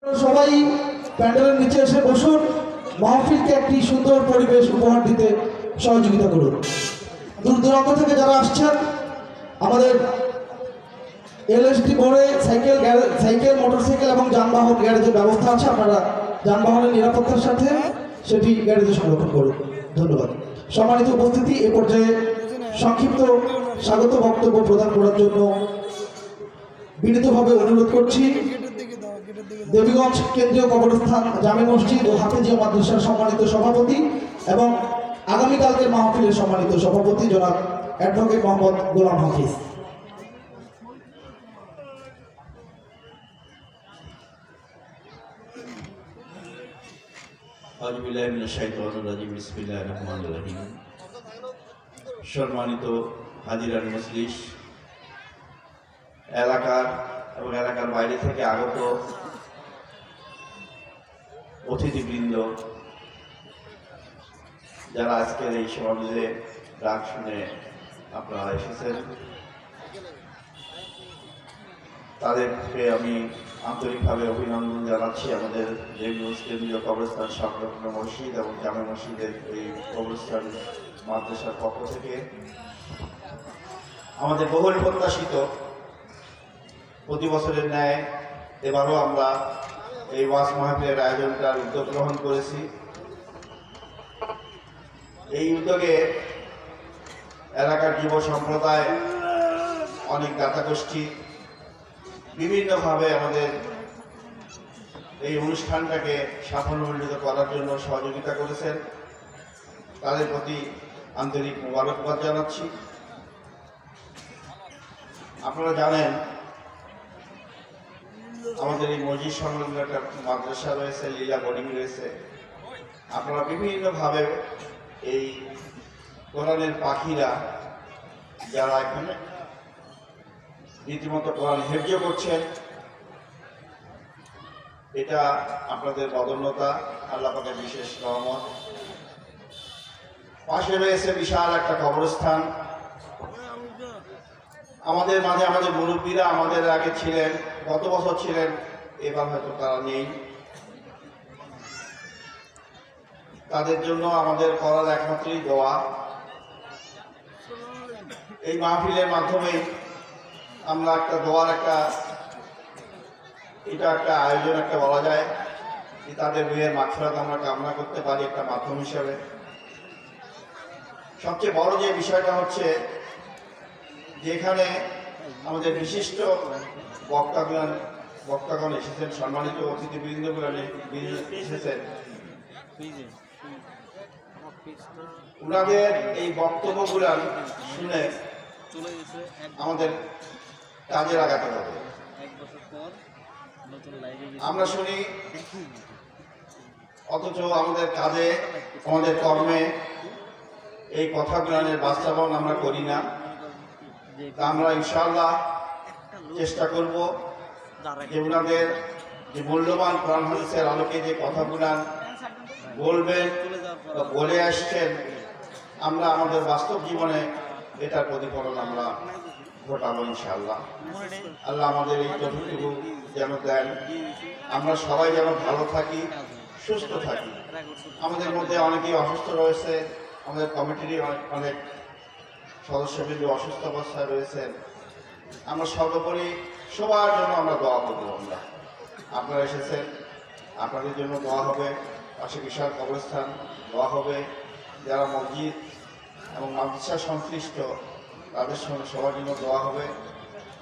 সবাই প্যান্ডেলের নিচে এসে বসুন, মাহফিলকে একটি সুন্দর পরিবেশ উপহার দিতে সহযোগিতা করুন। দূর দূরান্ত থেকে যারা আসছেন, আমাদের এলএসডি মোড়ে সাইকেল মোটরসাইকেল এবং যানবাহন গ্যারেজের ব্যবস্থা আছে। আপনারা যানবাহনের নিরাপত্তার সাথে সেটি গ্যারেজে সংরক্ষণ করুন। ধন্যবাদ। সম্মানিত উপস্থিতি, এ পর্যায়ে সংক্ষিপ্ত স্বাগত বক্তব্য প্রদান করার জন্য বিনীতভাবে অনুরোধ করছি দেবীগঞ্জ কেন্দ্রীয় কবরস্থান জামে মসজিদ ও হাফেজিয়া মাদ্রাসার সম্মানিত সভাপতি এবং আগামীকালকের মাহফিলের সম্মানিত সভাপতি জনাব অ্যাডভোকেট মোহাম্মদ গোলাম হাফিজ। সম্মানিত হাজিরান মজলিস, এলাকার এবং এলাকার বাইরে থেকে আগত অতিথিবৃন্দ, যারা আজকের এই সমাবেশে ডাক শুনে আপনারা এসেছেন, তাদেরকে আমি আন্তরিকভাবে অভিনন্দন জানাচ্ছি। আমাদের দেবীগঞ্জ কেন্দ্রীয় কবরস্থান সংরক্ষণ মসজিদ এবং জামে মসজিদের এই কবরস্থান মাদ্রাসার পক্ষ থেকে আমাদের বহুল প্রত্যাশিত প্রতি বছরের ন্যায় এবারও আমরা এই ওয়াজ মাহফিলের আয়োজনটার উদ্যোগ গ্রহণ করেছি। এই উদ্যোগে এলাকার যুব সম্প্রদায়, অনেক দাতা গোষ্ঠী বিভিন্নভাবে আমাদের এই অনুষ্ঠানটাকে সাফল্যমণ্ডিত করার জন্য সহযোগিতা করেছেন। তাদের প্রতি আন্তরিক মোবারকবাদ জানাচ্ছি। আপনারা জানেন আমাদের এই মসজিদ সংলগ্ন একটা মাদ্রাসা রয়েছে, লীলা বোর্ডিং রয়েছে। আপনারা বিভিন্নভাবে এই কোরআনের পাখিরা যারা এখানে রীতিমতো কোরআন হেফজ করছেন, এটা আপনাদের বদন্যতা, আল্লাহ পাকের বিশেষ রহমত। পাশে রয়েছে বিশাল একটা কবরস্থান। আমাদের মাঝে আমাদের মুরব্বীরা আমাদের আগে ছিলেন, গত বছর ছিলেন, এবার হয়তো তারা নেই। তাদের জন্য আমাদের করার একমাত্রই দোয়া। এই মাহফিলের মাধ্যমে আমরা একটা দোয়ার এটা একটা আয়োজন একটা বলা যায় যে তাদের রুহের মাগফিরাত আমরা কামনা করতে পারি একটা মাধ্যম হিসেবে। সবচেয়ে বড় যে বিষয়টা হচ্ছে যেখানে আমাদের বিশিষ্ট বক্তাগণ এসেছেন, সম্মানিত অতিথিবৃন্দগুলো এসেছেন, ওনাদের এই বক্তব্যগুলো শুনে আমাদের কাজে লাগাতে হবে। আমরা শুনি অথচ আমাদের কাজে, আমাদের কর্মে এই কথাগুলোর বাস্তবায়ন আমরা করি না। আমরা ইনশাআল্লাহ চেষ্টা করব যে ওনাদের যে মূল্যবান কোরআন হাদিসের আলোকে যে কথাগুলো বলবেন বা বলে আসছেন, আমরা আমাদের বাস্তব জীবনে এটার প্রতিফলন আমরা ঘটাবো ইনশাআল্লাহ। আল্লাহ আমাদের এই যতটুকু যেন দেন, আমরা সবাই যেন ভালো থাকি, সুস্থ থাকি। আমাদের মধ্যে অনেকেই অসুস্থ রয়েছে, আমাদের কমিটিরই অনেক সদস্যবৃন্দ অসুস্থ অবস্থায় রয়েছেন। আমরা সর্বোপরি সবার জন্য আমরা দোয়া করবো। আপনারা এসেছেন, আপনাদের জন্য দোয়া হবে। পাশে বিশাল কবরস্থান, দোয়া হবে। যারা মসজিদ এবং মাদ্রাসা সংশ্লিষ্ট তাদের সঙ্গে সবার জন্য দোয়া হবে।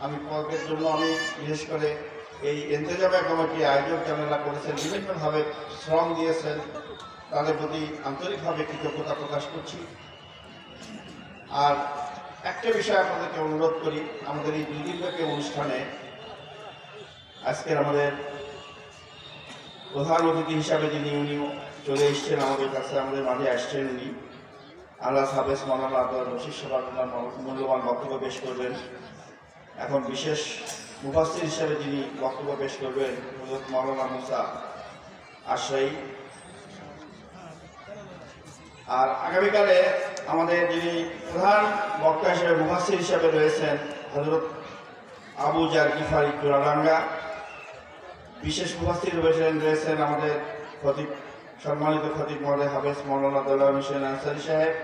আমি পর্বের জন্য আমি বিশেষ করে এই ইন্তেজামিয়া কমিটি আয়োজক যারা করেছেন, বিভিন্নভাবে শ্রম দিয়েছেন, তাদের প্রতি আন্তরিকভাবে কৃতজ্ঞতা প্রকাশ করছি। আর একটা বিষয় আপনাদেরকে অনুরোধ করি, আমাদের এই 2 দিনব্যাপী অনুষ্ঠানে আজকের আমাদের প্রধান অতিথি হিসাবে যিনি উনি চলে এসছেন আমাদের কাছে, আমাদের মাঝে আসছেন উনি আল্লাহ হাফেজ মাওলানা আব্দুল রশিদ সাহেব মূল্যবান বক্তব্য পেশ করবেন। এখন বিশেষ মুফাসসির হিসাবে যিনি বক্তব্য পেশ করবেন হযরত মাওলানা মুসা আশরাই। আর আগামীকালে আমাদের যিনি প্রধান বক্তা হিসেবে মুফাসসির হিসাবে রয়েছেন হযরত আবু জার গিফারি চুরাডাঙ্গা, বিশেষ উপস্থিত রয়েছেন আমাদের খতিব, সম্মানিত খতিব মহোদয় হাফেজ মৌলানা দেলোয়ার হোসেন আনসারী সাহেব।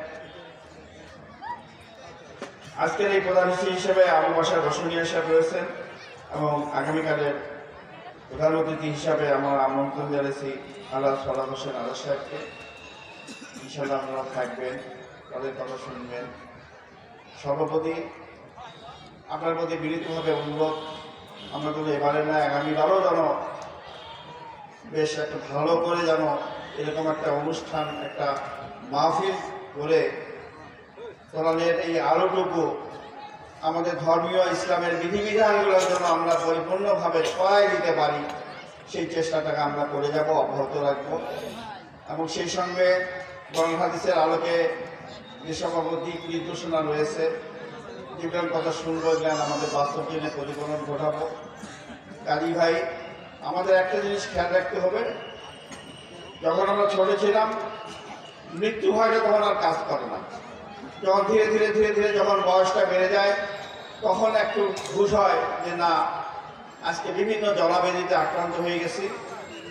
আজকের এই প্রধান হিসেবে আবু বাসার রসুনিয়া সাহেব রয়েছেন এবং আগামীকালের প্রধান অতিথি হিসাবে আমরা আমন্ত্রণ জানিয়েছি আল্লাহ সালাম হোসেন আল্লাহ সাহেবকে। ইনশাআল্লাহ আপনারা থাকবেন, তাদের কথা শুনবেন। সর্বপ্রতি আপনার প্রতি বিনীতভাবে অনুরোধ, আমরা কিন্তু এবারে না আগামীবারও যেন বেশ একটা ভালো করে যেন এরকম একটা অনুষ্ঠান, একটা মাহফিল করে কোরআনের এই আলোটুকু আমাদের ধর্মীয় ইসলামের বিধিবিধানগুলোর জন্য আমরা পরিপূর্ণভাবে সহায় দিতে পারি, সেই চেষ্টাটাকে আমরা করে যাব, অব্যাহত রাখবো। এবং সেই সঙ্গে কোরআন হাদিসের আলোকে যে সকল দিক নির্দেশনা রয়েছে, যেগুলোর কথা শুনবো, জ্ঞান আমাদের বাস্তব জীবনে প্রতিফলন ঘটাবো। কাজী ভাই, আমাদের একটা জিনিস খেয়াল রাখতে হবে, যখন আমরা ছোট ছিলাম মৃত্যু ভয়টা তখন আর কাজ করে না। যখন ধীরে ধীরে ধীরে ধীরে যখন বয়সটা বেড়ে যায়, তখন একটু ঘুষ হয় যে না, আজকে বিভিন্ন জলাবেদিতে আক্রান্ত হয়ে গেছি,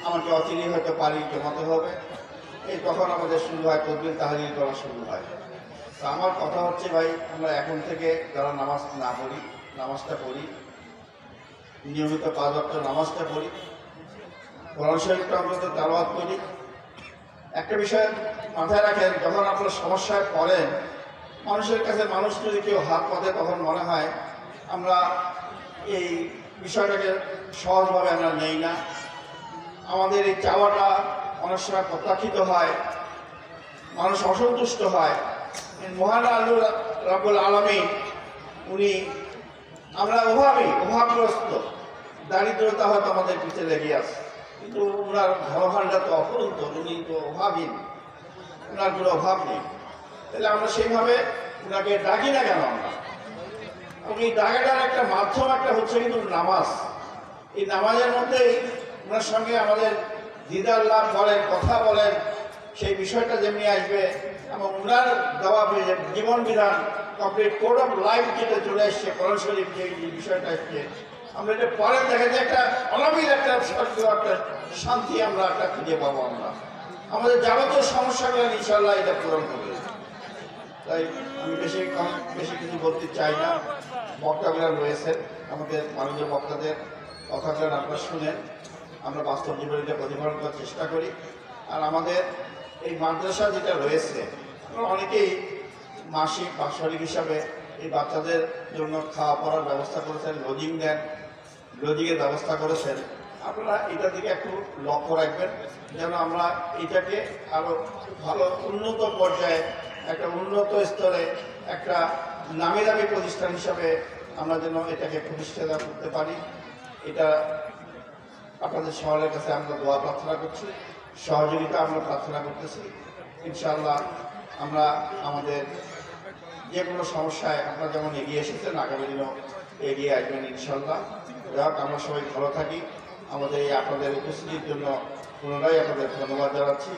আমাকে অচিরে হয়তো পারি জমাতে হবে। এই তখন আমাদের শুরু হয় তদবির তাহলিল করা শুরু হয়। তো আমার কথা হচ্ছে ভাই, আমরা এখন থেকে যারা নামাজ না পড়ি, নামাজটা পড়ি, নিয়মিত 5 ওয়াক্ত নামাজটা পড়ি, কোরআন শরীফটা অন্তত তেলাওয়াত করি। একটা বিষয় মাথায় রাখেন, যখন আপনার সমস্যায় পড়েন, মানুষের কাছে মানুষ যদি কেউ হাত পাতে, তখন মনে হয় আমরা এই বিষয়টাকে সহজভাবে আমরা নেই না। আমাদের এই চাওয়াটা অনেক সময় প্রত্যাখ্যিত হয়, মানুষ অসন্তুষ্ট হয়। মহান আল্লাহ রাব্বুল আলামিন, উনি, আমরা অভাবগ্রস্ত, দারিদ্রতা হয়তো আমাদের পিছে লেগে আছে, কিন্তু ওনার ধনভাণ্ডার তো অপরন্ত, উনি তো অভাবহীন, ওনার কোনো অভাব নেই। তাহলে আমরা সেইভাবে ওনাকে ডাকি না কেন আমরা? এবং এই ডাকাটার একটা মাধ্যম একটা হচ্ছে কিন্তু নামাজ। এই নামাজের মধ্যেই ওনার সঙ্গে আমাদের দিদার লাভ বলেন, কথা বলেন, সেই বিষয়টা যেমনি আসবে। এবং ওনার দেওয়া জীবন বিধান, কমপ্লিট কোড অফ লাইফ যেটা চলে এসছে, কোরআন শরীফ যে বিষয়টা এসছে, আমরা এটা পরে দেখা যায় একটা অনাবিল একটা একটা শান্তি আমরা একটা খুঁজে পাবো। আমরা আমাদের যাবতীয় সমস্যাগুলো ইনশাআল্লাহ এটা পূরণ করবে। তাই আমি বেশি কিছু বলতে চাই না। বক্তাগুলো রয়েছে, আমাদের মাননীয় বক্তাদের কথাগুলো আপনারা শুনেন, আমরা বাস্তব জীবনে প্রতিফলন করার চেষ্টা করি। আর আমাদের এই মাদ্রাসা যেটা রয়েছে, আমরা অনেকেই মাসিক বাৎসরিক হিসাবে এই বাচ্চাদের জন্য খাওয়া পড়ার ব্যবস্থা করেছেন, লজিং দেন, লজিংয়ের ব্যবস্থা করেছেন। আপনারা এটার দিকে একটু লক্ষ্য রাখবেন, যেন আমরা এটাকে আরও ভালো উন্নত পর্যায়ে, একটা উন্নত স্তরে, একটা নামি দামি প্রতিষ্ঠান হিসাবে আমরা যেন এটাকে প্রতিষ্ঠা করতে পারি। এটা আপনাদের সকলের কাছে আমরা দোয়া প্রার্থনা করছি, সহযোগিতা আমরা প্রার্থনা করতেছি। ইনশাআল্লাহ আমরা আমাদের যে কোনো সমস্যায় আপনারা যেমন এগিয়ে এসেছেন, আগামী দিনও এগিয়ে আসবেন ইনশাআল্লাহ। যাক, আমরা সবাই ভালো থাকি। আমাদের এই আপনাদের উপস্থিতির জন্য পুনরায় আপনাদের ধন্যবাদ জানাচ্ছি।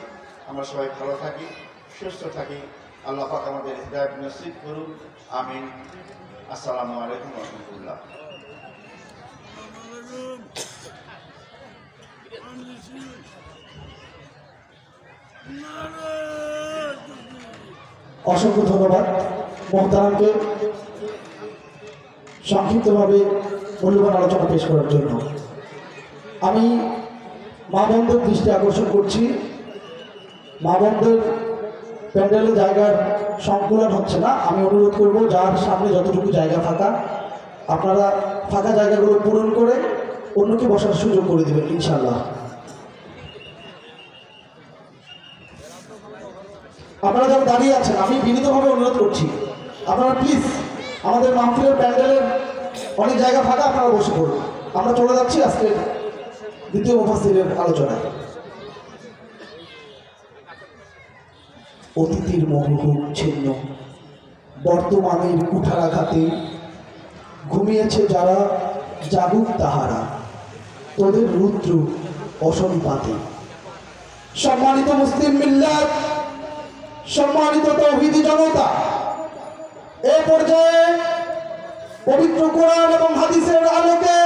আমরা সবাই ভালো থাকি, সুস্থ থাকি। আল্লাহ পাক আমাদের হিদায়াত নসিব করুন, আমিন। আসসালামু আলাইকুম ওয়া রাহমাতুল্লাহ। অসংখ্য ধন্যবাদ মোহতারামকে সংক্ষিপ্তভাবে মূল্যবান আলোচনা পেশ করার জন্য। আমি মা বোনদের দৃষ্টি আকর্ষণ করছি, মা বোনদের প্যান্ডেলের জায়গার সংকুলন হচ্ছে না। আমি অনুরোধ করব, যার সামনে যতটুকু জায়গা ফাঁকা, আপনারা ফাঁকা জায়গাগুলো পূরণ করে অন্যকে বসার সুযোগ করে দেবেন ইনশাআল্লাহ। আপনারা যারা দাঁড়িয়ে আছেন, আমি বিনীতভাবে অনুরোধ করছি, আপনারা প্লিজ আমাদের মাহফিলের প্যান্ডেলের অনেক জায়গা ফাঁকা, আপনারা বসে পড়ুন। আমরা চলে যাচ্ছি আজকের দ্বিতীয় মুফাসসিরের আলোচনায়। অতীতের মোহ ছিন্ন, বর্তমানের কুঠারাঘাতে ঘুমিয়েছে যারা, জাগুক তাহারা, তোদের রুদ্র অসনিপাতে। সম্মানিত মুসলিম মিল্লাত, সম্মানিত তাওহীদি জনতা, এই পর্যায়ে পবিত্র কোরআন এবং হাদিসের আলোকে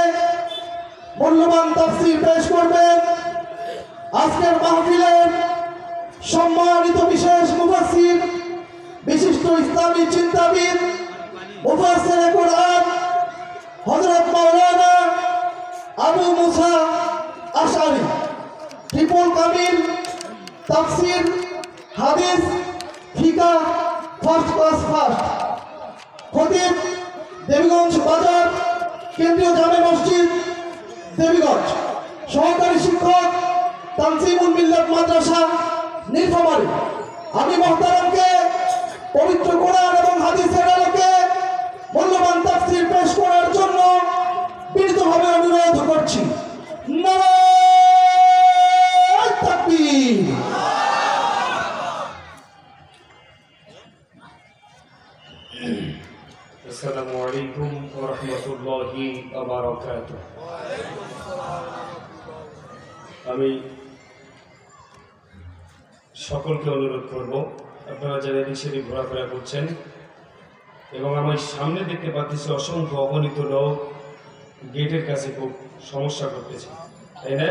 মূল্যবান তাফসীর পেশ করবেন আজকের মাহফিলের সম্মানিত বিশেষ মুফাসসির, বিশিষ্ট ইসলামী চিন্তাবিদ, মুফাসসিরে কুরআন হযরত মাওলানা আবু মুসা আশআরী, ট্রিপল কামিল তাফসীর, হাদিস, ফিকাহ ফার্স্ট ক্লাস ফার্স্ট, খতিব দেবীগঞ্জ বাজার কেন্দ্রীয় জামে মসজিদ দেবীগঞ্জ, সহকারী শিক্ষক তানজিমুল মিল্লাত মাদ্রাসা নীলফামারী। আমি মুহতারামকে পবিত্র কোরআন এবং হাদিসের আলোকে মূল্যবান তাফসীর পেশ করার জন্য বিনীতভাবে অনুরোধ করছি। নারায়ে তাকবীর। আসসালামু আলাইকুম ওয়া রাহমাতুল্লাহি ওয়া বারাকাতুহু। আমি সকলকে অনুরোধ করব, আপনারা যারা এদিকে ঘোরাফেরা করছেন এবং আমার সামনে দেখতে পাচ্ছি অসংখ্য অগণিত লোক গেটের কাছে খুব সমস্যা করতেছে, তাই না?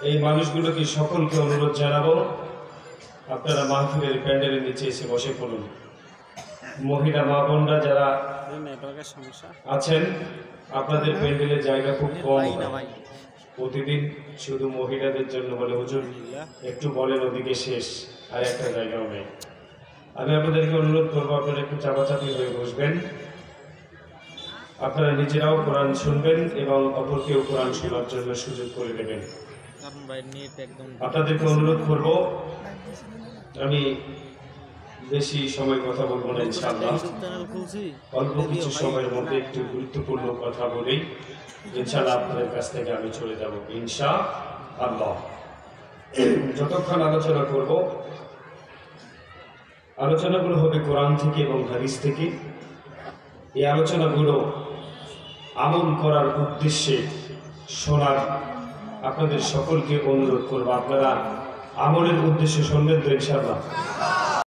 এই মানুষগুলোকে সকলকে অনুরোধ জানাবো, আপনারা মাহফিলের প্যান্ডেলের নিচে এসে বসে পড়ুন। মহিলা মা বোনরা যারা আছেন, আপনাদের প্যান্ডেলের জায়গা খুব কম, প্রতিদিন শুধু মহিলাদের জন্য বলে হুজুর একটু বলেন ওদিকে শেষ, আর একটা জায়গাও নেই। আমি আপনাদেরকে অনুরোধ করবো, আপনারা একটু চাপাচাপি হয়ে বসবেন, আপনারা নিজেরাও কোরআন শুনবেন এবং অপরকেও কোরআন শোনার জন্য সুযোগ করে দেবেন। আপনাদেরকে অনুরোধ করব, আমি বেশি সময় কথা বলবো না ইনশাআল্লাহ, অল্প কিছু সময়ের মধ্যে একটু গুরুত্বপূর্ণ কথা বলেই ইনশাআল্লাহ আপনাদের কাছ থেকে আমি চলে যাব ইনশাআল্লাহ। যতক্ষণ আলোচনা করব, আলোচনাগুলো হবে কোরআন থেকে এবং হাদিস থেকে। এই আলোচনাগুলো আমল করার উদ্দেশ্যে শোনার আপনাদের সকলকে অনুরোধ করব, আপনারা আমলের উদ্দেশ্যে শুনবেন তো ইনশাআল্লাহ?